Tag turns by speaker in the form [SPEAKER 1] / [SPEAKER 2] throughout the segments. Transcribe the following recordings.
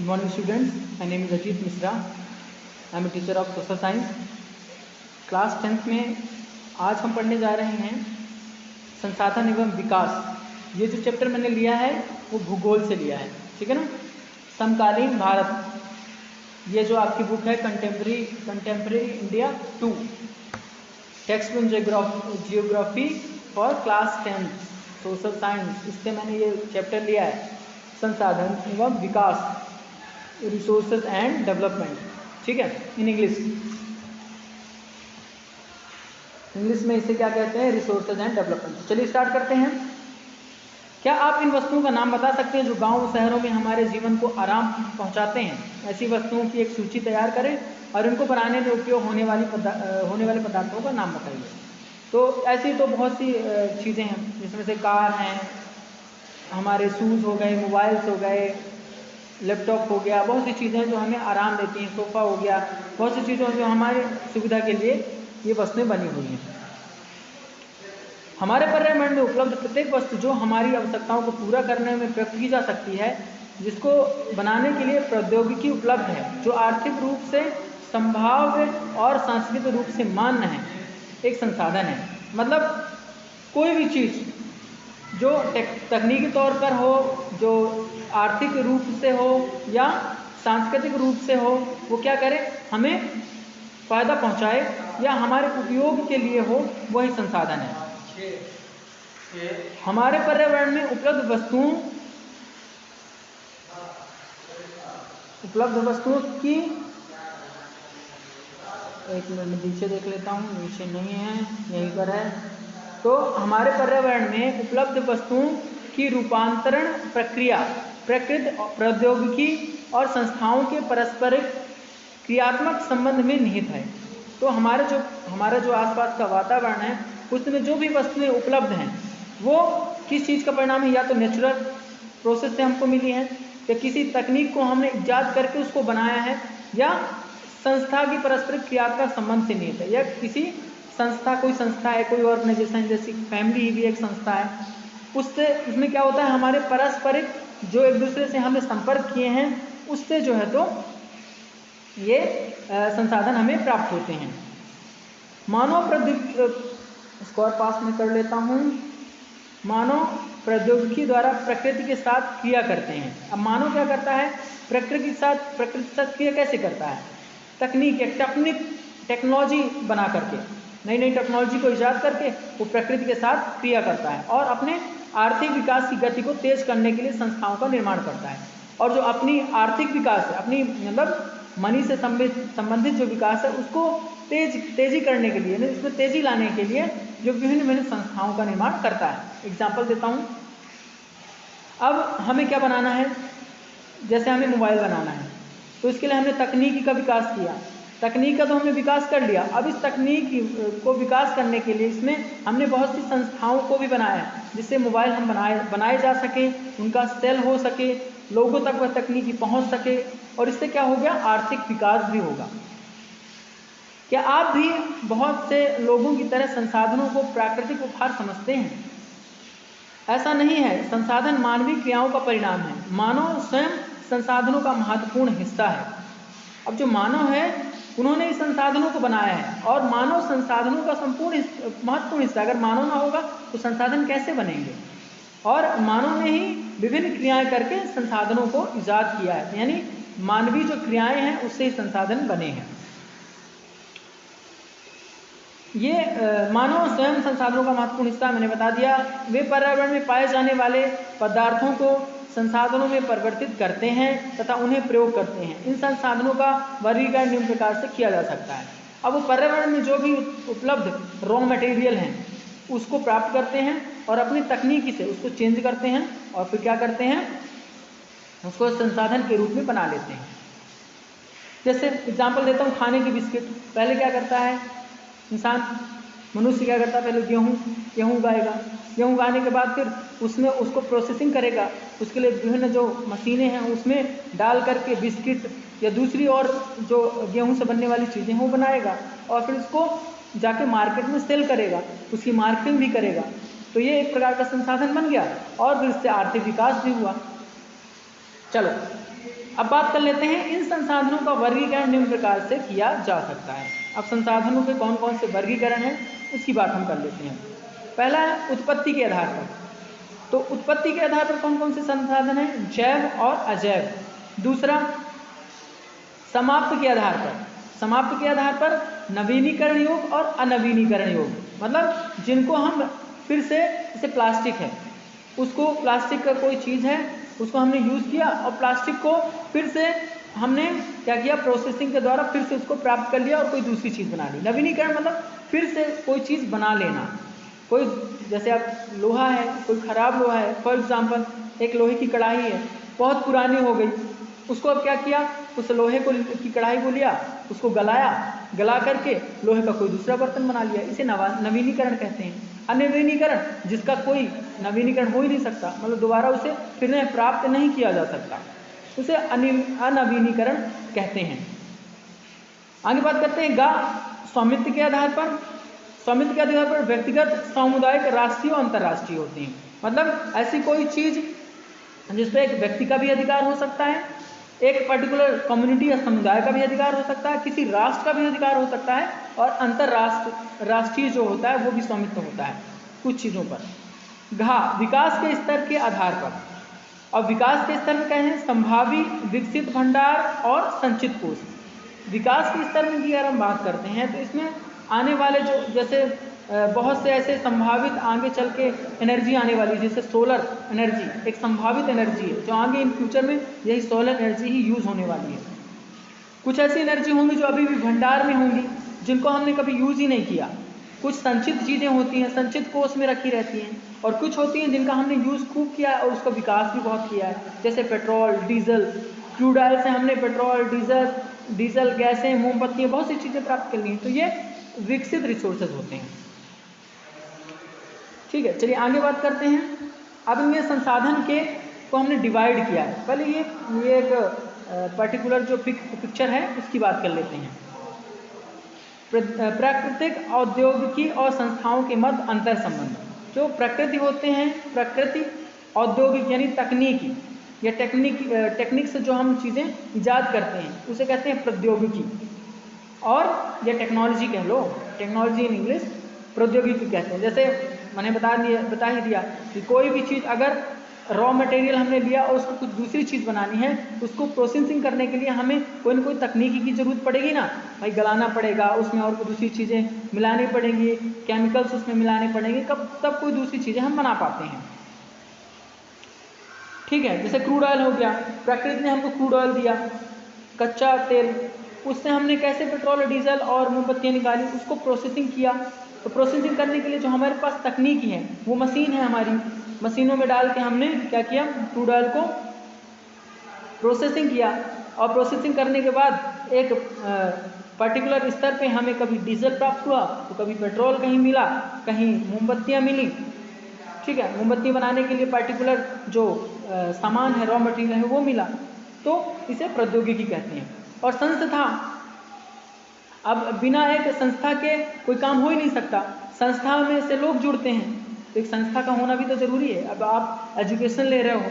[SPEAKER 1] Good morning students, my name is Ajit Misra. I am a teacher of social science. Class 10th में आज हम पढ़ने जा रहे हैं संसाधन एवं विकास। ये जो चैप्टर मैंने लिया है वो भूगोल से लिया है, ठीक है ना। समकालीन भारत, ये जो आपकी बुक है contemporary India 2 text on geography for class 10th social science, इससे मैंने ये चैप्टर लिया है संसाधन एवं विकास, रिसोर्सेज एंड डेवलपमेंट, ठीक है, इन इंग्लिश में इसे क्या कहते हैं, रिसोर्सेज एंड डेवलपमेंट। चलिए स्टार्ट करते हैं। क्या आप इन वस्तुओं का नाम बता सकते हैं जो गांव शहरों में हमारे जीवन को आराम पहुंचाते हैं? ऐसी वस्तुओं की एक सूची तैयार करें और इनको बनाने में उपयोग होने वाले पदार्थों का नाम बताइए। तो ऐसी तो बहुत सी चीज़ें हैं, जिसमें से कार हैं, हमारे शूज़ हो गए, मोबाइल्स हो गए, लैपटॉप हो गया, बहुत सी चीज़ें जो हमें आराम देती हैं, सोफ़ा हो गया, बहुत सी चीज़ें जो हमारे सुविधा के लिए ये वस्तुएं बनी हुई हैं। हमारे पर्यावरण में उपलब्ध प्रत्येक वस्तु जो हमारी आवश्यकताओं को पूरा करने में प्रयोग की जा सकती है, जिसको बनाने के लिए प्रौद्योगिकी उपलब्ध है, जो आर्थिक रूप से संभाव्य और सांस्कृतिक रूप से मान्य है, एक संसाधन है। मतलब कोई भी चीज़ जो तकनीकी तौर पर हो, जो आर्थिक रूप से हो या सांस्कृतिक रूप से हो, वो क्या करे, हमें फ़ायदा पहुंचाए या हमारे उपयोग के लिए हो, वही संसाधन है। हमारे पर्यावरण में उपलब्ध वस्तुओं की, एक मिनट नीचे देख लेता हूँ, नीचे नहीं है, यहीं पर है। तो हमारे पर्यावरण में उपलब्ध वस्तुओं की रूपांतरण प्रक्रिया प्रकृति, प्रौद्योगिकी और संस्थाओं के पारस्परिक क्रियात्मक संबंध में निहित है। तो हमारा जो आसपास का वातावरण है, उसमें जो भी वस्तुएं उपलब्ध हैं वो किस चीज़ का परिणाम है? या तो नेचुरल प्रोसेस से हमको मिली है, या किसी तकनीक को हमने इजाद करके उसको बनाया है, या संस्था की पारस्परिक क्रियात्मक संबंध से निहित है, या किसी संस्था, कोई संस्था है, कोई ऑर्गेनाइजेशन, जैसी फैमिली भी एक संस्था है, उसमें क्या होता है, हमारे पारस्परिक जो एक दूसरे से हमने संपर्क किए हैं, उससे जो है तो ये संसाधन हमें प्राप्त होते हैं। मानव प्रौद्योगिकी, इसको और पास में कर लेता हूँ, मानव प्रौद्योगिकी द्वारा प्रकृति के साथ क्रिया करते हैं। अब मानव क्या करता है, प्रकृति के साथ क्रिया कैसे करता है? टेक्नोलॉजी बना करके, नई नई टेक्नोलॉजी को इजाद करके वो प्रकृति के साथ क्रिया करता है और अपने आर्थिक विकास की गति को तेज करने के लिए संस्थाओं का निर्माण करता है। और जो अपनी आर्थिक विकास है, अपनी मतलब मनी से संबंधित जो विकास है, उसको तेजी करने के लिए, उसमें तेजी लाने के लिए जो विभिन्न संस्थाओं का निर्माण करता है। एग्जाम्पल देता हूँ। अब हमें क्या बनाना है, जैसे हमें मोबाइल बनाना है, तो इसके लिए हमने तकनीकी का विकास किया, तकनीक का तो हमने विकास कर लिया। अब इस तकनीक को विकास करने के लिए इसमें हमने बहुत सी संस्थाओं को भी बनाया, जिससे मोबाइल हम बनाए जा सके, उनका सेल हो सके, लोगों तक वह तकनीकी पहुंच सके, और इससे क्या हो गया, आर्थिक विकास भी होगा। क्या आप भी बहुत से लोगों की तरह संसाधनों को प्राकृतिक उपहार समझते हैं? ऐसा नहीं है, संसाधन मानवीय क्रियाओं का परिणाम है। मानव स्वयं संसाधनों का महत्वपूर्ण हिस्सा है। अब जो मानव है, उन्होंने इस संसाधनों को बनाया है, और मानव संसाधनों का महत्वपूर्ण हिस्सा। अगर मानव ना होगा तो संसाधन कैसे बनेंगे? और मानव ने ही विभिन्न क्रियाएं करके संसाधनों को इजाद किया है, यानी मानवीय जो क्रियाएं हैं उससे ही संसाधन बने हैं। ये मानव स्वयं संसाधनों का महत्वपूर्ण हिस्सा मैंने बता दिया। वे पर्यावरण में पाए जाने वाले पदार्थों को संसाधनों में परिवर्तित करते हैं तथा उन्हें प्रयोग करते हैं। इन संसाधनों का वर्गीकरण निम्न प्रकार से किया जा सकता है। अब वो पर्यावरण में जो भी उपलब्ध रॉ मटेरियल हैं, उसको प्राप्त करते हैं और अपनी तकनीकी से उसको चेंज करते हैं, और फिर क्या करते हैं, उसको संसाधन के रूप में बना लेते हैं। जैसे एग्जाम्पल देता हूँ, खाने की बिस्किट। पहले क्या करता है इंसान, मनुष्य क्या करता है, पहले गेहूँ उगाएगा, गेहूँ उगाने के बाद फिर उसमें उसको प्रोसेसिंग करेगा, उसके लिए विभिन्न जो मशीनें हैं उसमें डाल करके बिस्किट या दूसरी और जो गेहूँ से बनने वाली चीज़ें हैं वो बनाएगा, और फिर उसको जाके मार्केट में सेल करेगा, उसकी मार्केटिंग भी करेगा। तो ये एक प्रकार का संसाधन बन गया, और फिर इससे आर्थिक विकास भी हुआ। चलो अब बात कर लेते हैं इन संसाधनों का वर्गीकरण निम्न प्रकार से किया जा सकता है। अब संसाधनों के कौन कौन से वर्गीकरण हैं उसकी बात हम कर लेते हैं। पहला है उत्पत्ति के आधार पर। तो उत्पत्ति के आधार पर कौन कौन से संसाधन हैं? जैव और अजैव। दूसरा, समाप्त के आधार पर। समाप्त के आधार पर नवीनीकरण योग और अनवीनीकरण योग, मतलब जिनको हम फिर से, जैसे प्लास्टिक है, उसको प्लास्टिक का कोई चीज़ है उसको हमने यूज़ किया और प्लास्टिक को फिर से हमने क्या किया, प्रोसेसिंग के द्वारा फिर से उसको प्राप्त कर लिया और कोई दूसरी चीज़ बना ली। नवीनीकरण मतलब फिर से कोई चीज़ बना लेना। कोई, जैसे आप लोहा है, कोई ख़राब लोहा है, फॉर एग्जाम्पल एक लोहे की कढ़ाई है, बहुत पुरानी हो गई, उसको अब क्या किया, उस लोहे को की कढ़ाई को लिया, उसको गलाया, गला करके लोहे का कोई दूसरा बर्तन बना लिया। इसे नवीनीकरण कहते हैं। अनवीनीकरण, जिसका कोई नवीनीकरण हो ही नहीं सकता, मतलब दोबारा उसे फिर प्राप्त नहीं किया जा सकता, उसे अनवीनीकरण कहते हैं। आगे बात करते हैं गा स्वामित्व के आधार पर। स्वामित्व के आधार पर व्यक्तिगत, सामुदायिक, राष्ट्रीय और अंतर्राष्ट्रीय होते हैं। मतलब ऐसी कोई चीज़ जिस पर एक व्यक्ति का भी अधिकार हो सकता है, एक पर्टिकुलर कम्युनिटी या समुदाय का भी अधिकार हो सकता है, किसी राष्ट्र का भी अधिकार हो सकता है, और राष्ट्रीय जो होता है वो भी स्वामित्व होता है कुछ चीज़ों पर। घा विकास के स्तर के आधार पर। और विकास के स्तर में क्या है? संभावी, विकसित भंडार और संचित कोष। विकास के स्तर में भी अगर हम बात करते हैं तो इसमें आने वाले जो, जैसे बहुत से ऐसे संभावित आगे चल के एनर्जी आने वाली, जैसे सोलर एनर्जी एक संभावित एनर्जी है जो आगे इन फ्यूचर में यही सोलर एनर्जी ही यूज़ होने वाली है। कुछ ऐसी एनर्जी होंगी जो अभी भी भंडार में होंगी, जिनको हमने कभी यूज़ ही नहीं किया। कुछ संचित चीज़ें होती हैं, संचित कोष में रखी रहती हैं, और कुछ होती हैं जिनका हमने यूज़ खूब किया और उसका विकास भी बहुत किया है, जैसे पेट्रोल, डीजल, क्रूड ऑयल से हमने पेट्रोल, डीजल, गैसें, मोमबत्तियाँ, बहुत सी चीज़ें प्राप्त कर ली हैं। तो ये विकसित रिसोर्सेज होते हैं। ठीक है, चलिए आगे बात करते हैं। अब इनमें संसाधन के को हमने डिवाइड किया है। पहले ये एक पर्टिकुलर जो पिक्चर है उसकी बात कर लेते हैं। प्राकृतिक, औद्योगिकी और संस्थाओं के मध्य अंतर संबंध। जो प्रकृति होते हैं, प्रकृति, औद्योगिक यानी तकनीकी या टेक्निक से जो हम चीज़ें ईजाद करते हैं उसे कहते हैं प्रौद्योगिकी, और या टेक्नोलॉजी कह लो, टेक्नोलॉजी इन इंग्लिश प्रौद्योगिकी कहते हैं। जैसे मैंने बता ही दिया कि कोई भी चीज़ अगर रॉ मटेरियल हमने लिया और उसको कुछ दूसरी चीज़ बनानी है, उसको प्रोसेसिंग करने के लिए हमें कोई ना कोई तकनीकी की ज़रूरत पड़ेगी ना भाई, गलाना पड़ेगा, उसमें और कोई दूसरी चीज़ें मिलानी पड़ेंगी, केमिकल्स उसमें मिलाने पड़ेंगे, तब कोई दूसरी चीज़ें हम बना पाते हैं। ठीक है, जैसे क्रूड ऑयल हो गया, प्रकृति ने हमको क्रूड ऑयल दिया, कच्चा तेल, उससे हमने कैसे पेट्रोल, डीजल और मोमबत्तियाँ निकाली, उसको प्रोसेसिंग किया। तो प्रोसेसिंग करने के लिए जो हमारे पास तकनीकी है वो मशीन है, हमारी मशीनों में डाल के हमने क्या किया, क्रूड ऑयल को प्रोसेसिंग किया, और प्रोसेसिंग करने के बाद एक पर्टिकुलर स्तर पे हमें कभी डीजल प्राप्त हुआ तो कभी पेट्रोल कहीं मिला, कहीं मोमबत्तियाँ मिली। ठीक है, मोमबत्ती बनाने के लिए पर्टिकुलर जो सामान है, रॉ मटेरियल है, वो मिला। तो इसे प्रौद्योगिकी कहते हैं। और संस्था, अब बिना एक संस्था के कोई काम हो ही नहीं सकता, संस्था में से लोग जुड़ते हैं, तो एक संस्था का होना भी तो ज़रूरी है। अब आप एजुकेशन ले रहे हो,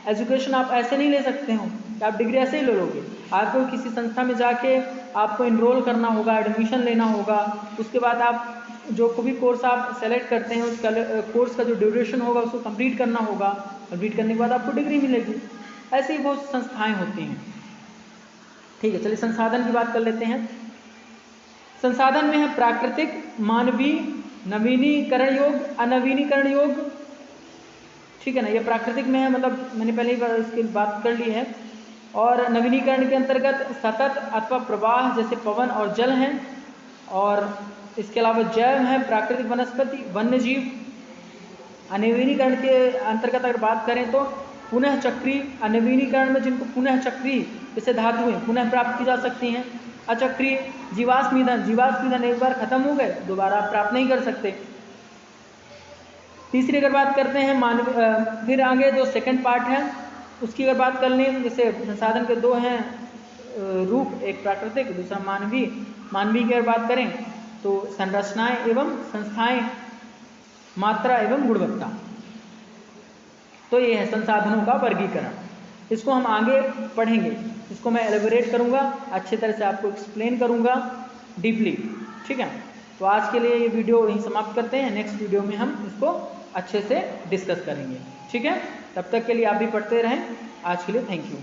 [SPEAKER 1] एजुकेशन आप ऐसे नहीं ले सकते हो कि आप डिग्री ऐसे ही ले लोगे। आपको किसी संस्था में जाके आपको इनरोल करना होगा, एडमिशन लेना होगा, उसके बाद आप जो भी कोर्स आप सेलेक्ट करते हैं उस कोर्स का जो ड्यूरेशन होगा उसको कंप्लीट करना होगा, कंप्लीट करने के बाद आपको डिग्री मिलेगी। ऐसे ही बहुत संस्थाएं होती हैं। ठीक है, चलिए संसाधन की बात कर लेते हैं। संसाधन में है प्राकृतिक, मानवीय, नवीनीकरण योग्य, अनवीनीकरण योग्य। ठीक है ना, ये प्राकृतिक में है, मतलब मैंने पहले ही इसकी बात कर ली है। और नवीनीकरण के अंतर्गत सतत अथवा प्रवाह जैसे पवन और जल हैं। और इसके अलावा जैव है, प्राकृतिक, वनस्पति, वन्य जीव। अनवीनीकरण के अंतर्गत अगर बात करें तो पुनः चक्रीय, अनवीनीकरण में जिनको पुनः चक्रीय जैसे धातुएं पुनः प्राप्त की जा सकती हैं। अचक्रीय, जीवाश्म ईंधन एक बार खत्म हो गए दोबारा आप प्राप्त नहीं कर सकते। तीसरी अगर बात करते हैं फिर आगे जो सेकंड पार्ट है उसकी अगर बात कर लें, जैसे संसाधन के दो हैं रूप, एक प्राकृतिक, दूसरा मानवीय। मानवीय की अगर बात करें तो संरचनाएं एवं संस्थाएं, मात्रा एवं गुणवत्ता। तो ये है संसाधनों का वर्गीकरण। इसको हम आगे पढ़ेंगे, इसको मैं एलेबोरेट करूँगा, अच्छे तरह से आपको एक्सप्लेन करूँगा डीपली, ठीक है। तो आज के लिए ये वीडियो यहीं समाप्त करते हैं, नेक्स्ट वीडियो में हम इसको अच्छे से डिस्कस करेंगे, ठीक है। तब तक के लिए आप भी पढ़ते रहें। आज के लिए थैंक यू।